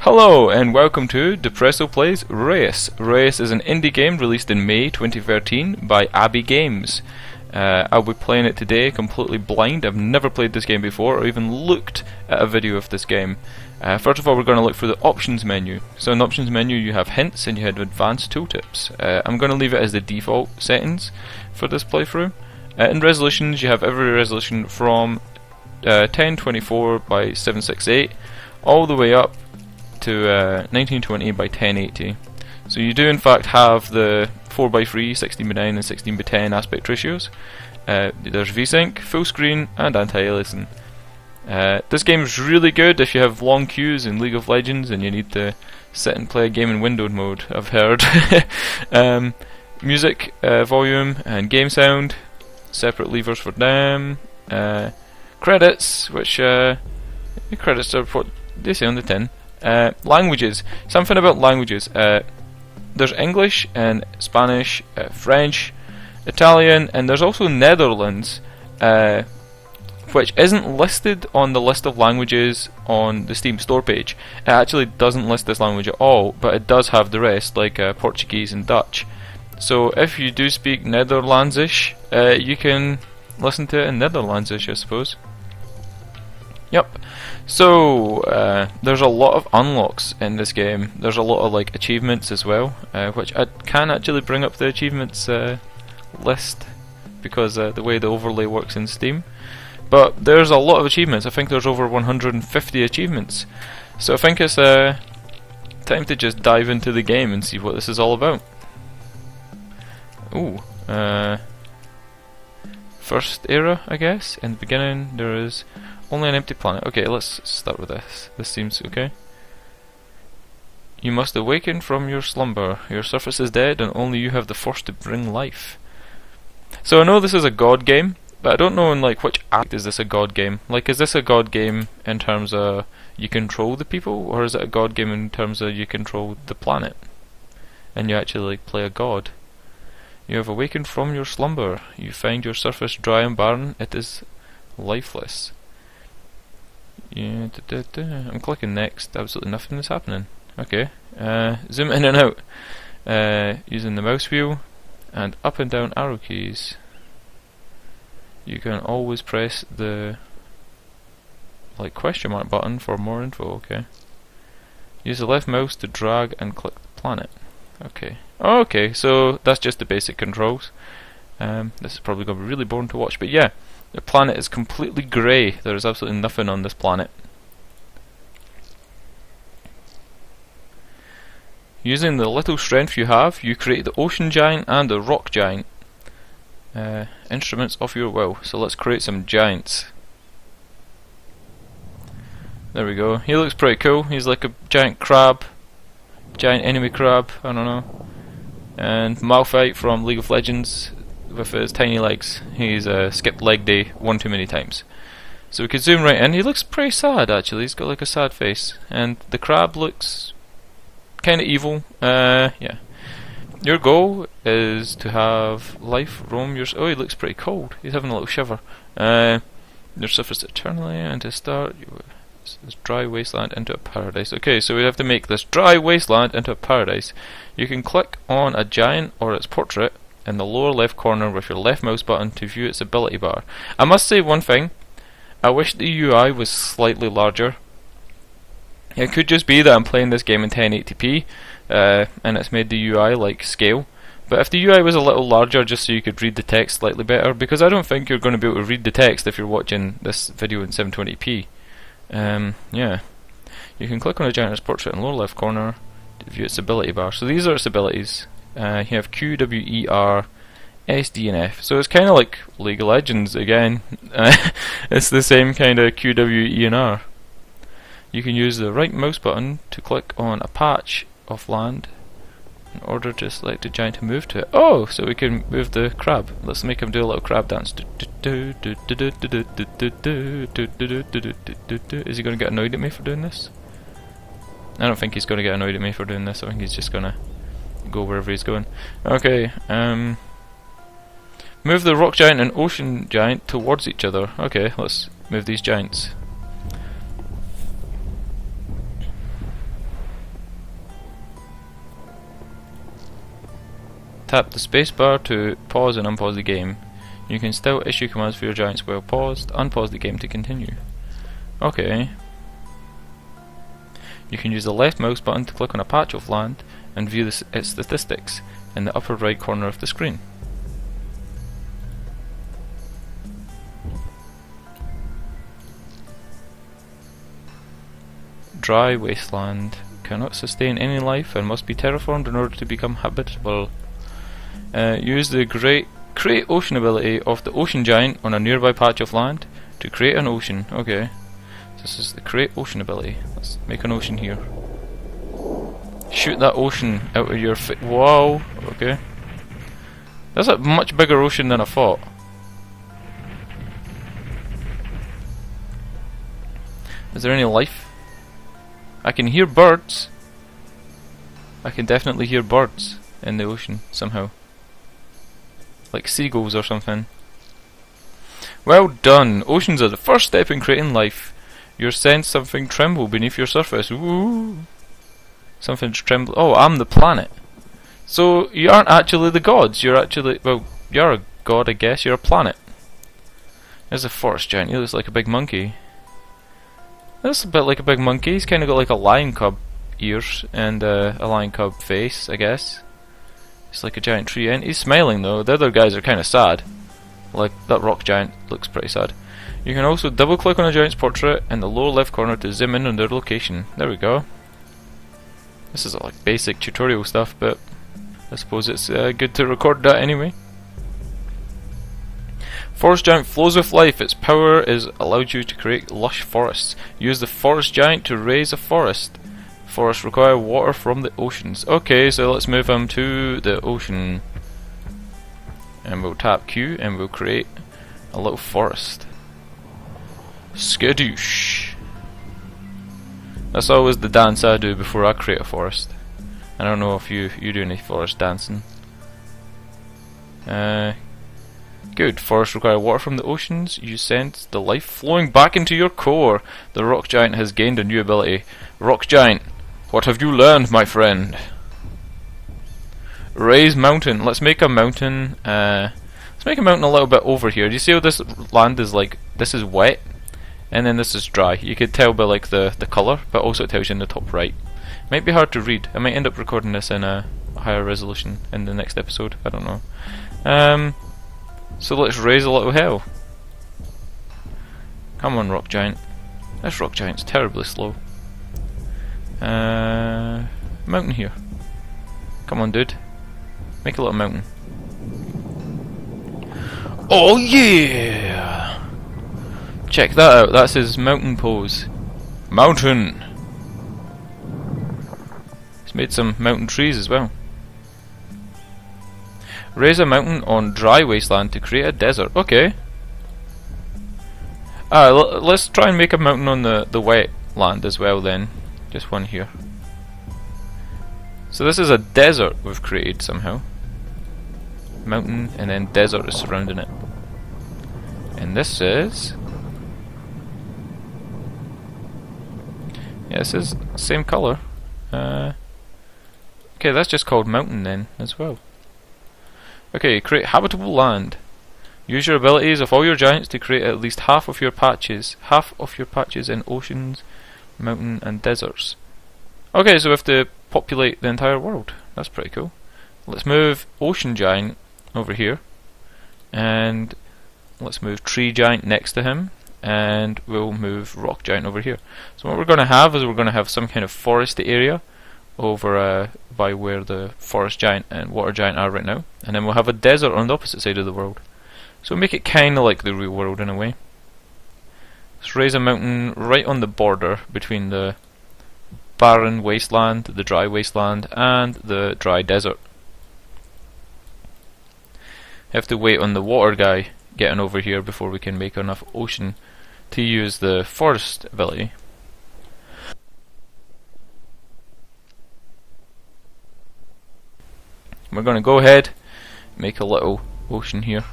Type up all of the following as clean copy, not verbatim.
Hello and welcome to Deppresso Plays Reus. Reus is an indie game released in May 2013 by Abbey Games. I'll be playing it today completely blind. I've never played this game before or even looked at a video of this game. First of all, we're going to look for the options menu. So in the options menu you have hints and you have advanced tooltips. I'm going to leave it as the default settings for this playthrough. In resolutions you have every resolution from 1024 by 768 all the way up to 1920 by 1080. So you do in fact have the 4:3, 16:9 and 16:10 aspect ratios. There's VSync, full screen and anti-aliasing. This game is really good if you have long queues in League of Legends and you need to sit and play a game in windowed mode, I've heard. Music, volume and game sound, separate levers for them. Credits, which credits are what they say on the tin. Languages. Something about languages. There's English and Spanish, French, Italian, and there's also Netherlands, which isn't listed on the list of languages on the Steam store page. It actually doesn't list this language at all, but it does have the rest, like Portuguese and Dutch. So if you do speak Netherlandsish, you can listen to it in Netherlandsish, I suppose. Yep. So there's a lot of unlocks in this game. There's a lot of like achievements as well, which I can actually bring up the achievements list because the way the overlay works in Steam. But there's a lot of achievements. I think there's over 150 achievements. So I think it's time to just dive into the game and see what this is all about. Ooh. First era, I guess. In the beginning there is only an empty planet. Okay, let's start with this. This seems okay. You must awaken from your slumber. Your surface is dead and only you have the force to bring life. So I know this is a god game, but I don't know in like which act is this a god game. Like, is this a god game in terms of you control the people, or is it a god game in terms of you control the planet and you actually like play a god? You have awakened from your slumber. You find your surface dry and barren. It is lifeless. Yeah, I'm clicking next. Absolutely nothing is happening. Okay. Zoom in and out using the mouse wheel and up and down arrow keys. You can always press the like question mark button for more info. Okay. Use the left mouse to drag and click the planet. Okay. Okay, so that's just the basic controls. This is probably going to be really boring to watch, but yeah, the planet is completely grey. There is absolutely nothing on this planet. Using the little strength you have, you create the ocean giant and the rock giant. Instruments of your will. So let's create some giants. There we go. He looks pretty cool. He's like a giant crab. Giant enemy crab, I don't know. And Malphite from League of Legends with his tiny legs. He's skipped leg day one too many times. So we can zoom right in. He looks pretty sad actually. He's got like a sad face. And the crab looks kind of evil. Yeah. Your goal is to have life roam your... Oh, he looks pretty cold. He's having a little shiver. Your surface eternally, and to start... This dry wasteland into a paradise. Okay, so we have to make this dry wasteland into a paradise. You can click on a giant or its portrait in the lower left corner with your left mouse button to view its ability bar. I must say one thing. I wish the UI was slightly larger. It could just be that I'm playing this game in 1080p and it's made the UI like scale. But if the UI was a little larger just so you could read the text slightly better, because I don't think you're going to be able to read the text if you're watching this video in 720p. Yeah, you can click on a giant's portrait in the lower left corner to view its ability bar. So these are its abilities. You have Q, W, E, R, S, D and F. So it's kind of like League of Legends again. It's the same kind of Q, W, E and R. You can use the right mouse button to click on a patch of land in order to select a giant to move to it. Oh, so we can move the crab. Let's make him do a little crab dance. Is he going to get annoyed at me for doing this? I don't think he's going to get annoyed at me for doing this. I think he's just going to go wherever he's going. Okay, move the rock giant and ocean giant towards each other. Okay, let's move these giants. Tap the spacebar to pause and unpause the game. You can still issue commands for your giants while paused. Unpause the game to continue. Okay. You can use the left mouse button to click on a patch of land and view its statistics in the upper right corner of the screen. Dry wasteland. Cannot sustain any life and must be terraformed in order to become habitable. Use the create ocean ability of the ocean giant on a nearby patch of land to create an ocean. Okay. This is the create ocean ability. Let's make an ocean here. Shoot that ocean out of your face. Wow. Okay. That's a much bigger ocean than I thought. Is there any life? I can hear birds. I can definitely hear birds in the ocean somehow. Like seagulls or something. Well done! Oceans are the first step in creating life. You sense something tremble beneath your surface. Ooh. Something's tremble. Oh, I'm the planet. So you aren't actually the gods. You're actually, well, you're a god, I guess. You're a planet. There's a forest giant. He looks like a big monkey. That's a bit like a big monkey. He's kind of got like a lion cub ears and a lion cub face, I guess. It's like a giant tree, and he's smiling though. The other guys are kind of sad. Like that rock giant looks pretty sad. You can also double click on a giant's portrait in the lower left corner to zoom in on their location. There we go. This is like basic tutorial stuff, but I suppose it's good to record that anyway. Forest giant flows with life. Its power is allowed you to create lush forests. Use the forest giant to raise a forest. Forests require water from the oceans. Okay, so let's move him to the ocean. And we'll tap Q and we'll create a little forest. Skadoosh. That's always the dance I do before I create a forest. I don't know if you do any forest dancing. Good. Forests require water from the oceans. You sense the life flowing back into your core. The rock giant has gained a new ability. Rock giant, what have you learned, my friend? Raise mountain. Let's make a mountain. Let's make a mountain a little bit over here. Do you see how this land is like? This is wet, and then this is dry. You could tell by like the color, but also it tells you in the top right. Might be hard to read. I might end up recording this in a higher resolution in the next episode. I don't know. So let's raise a little hill. Come on, rock giant. This rock giant's terribly slow. Mountain here. Come on, dude. Make a little mountain. Oh yeah! Check that out. That's his mountain pose. Mountain. He's made some mountain trees as well. Raise a mountain on dry wasteland to create a desert. Okay. Let's try and make a mountain on the wet land as well then. Just one here. So this is a desert we've created somehow. Mountain and then desert is surrounding it. And this is... yeah, this is same colour. Okay, that's just called mountain then as well. Okay, create habitable land. Use your abilities of all your giants to create at least half of your patches in oceans, mountain and deserts. Okay, so we have to populate the entire world. That's pretty cool. Let's move ocean giant over here, and let's move tree giant next to him, and we'll move rock giant over here. So what we're going to have is we're going to have some kind of foresty area over by where the forest giant and water giant are right now, and then we'll have a desert on the opposite side of the world. So make it kinda like the real world in a way. Let's raise a mountain right on the border between the barren wasteland, the dry wasteland, and the dry desert. Have to wait on the water guy getting over here before we can make enough ocean to use the forest ability. We're going to go ahead, make a little ocean here.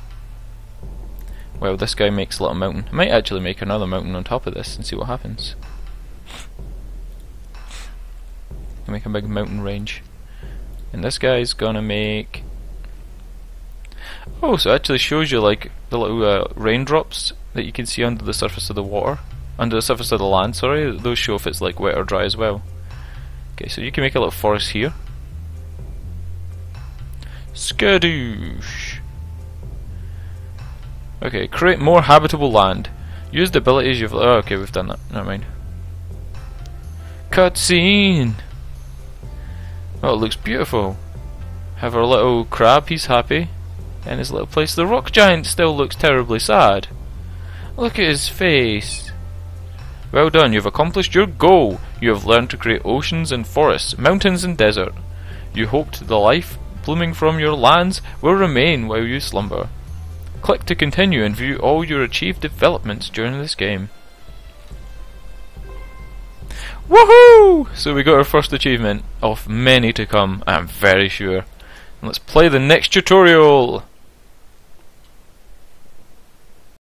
Well, this guy makes a little mountain. I might actually make another mountain on top of this and see what happens. Make a big mountain range. And this guy's gonna make Oh, so it actually shows you like the little raindrops that you can see under the surface of the water, under the surface of the land. Sorry, those show if it's like wet or dry as well. Okay, so you can make a little forest here. Skadoosh. Okay, create more habitable land. Use the abilities you've. Oh, okay, we've done that. Never mind. Cutscene. Oh, it looks beautiful. Have our little crab. He's happy. In his little place. The rock giant still looks terribly sad. Look at his face. Well done, you've accomplished your goal. You have learned to create oceans and forests, mountains and desert. You hoped the life blooming from your lands will remain while you slumber. Click to continue and view all your achieved developments during this game. Woohoo! So we got our first achievement of many to come, I'm very sure. Let's play the next tutorial!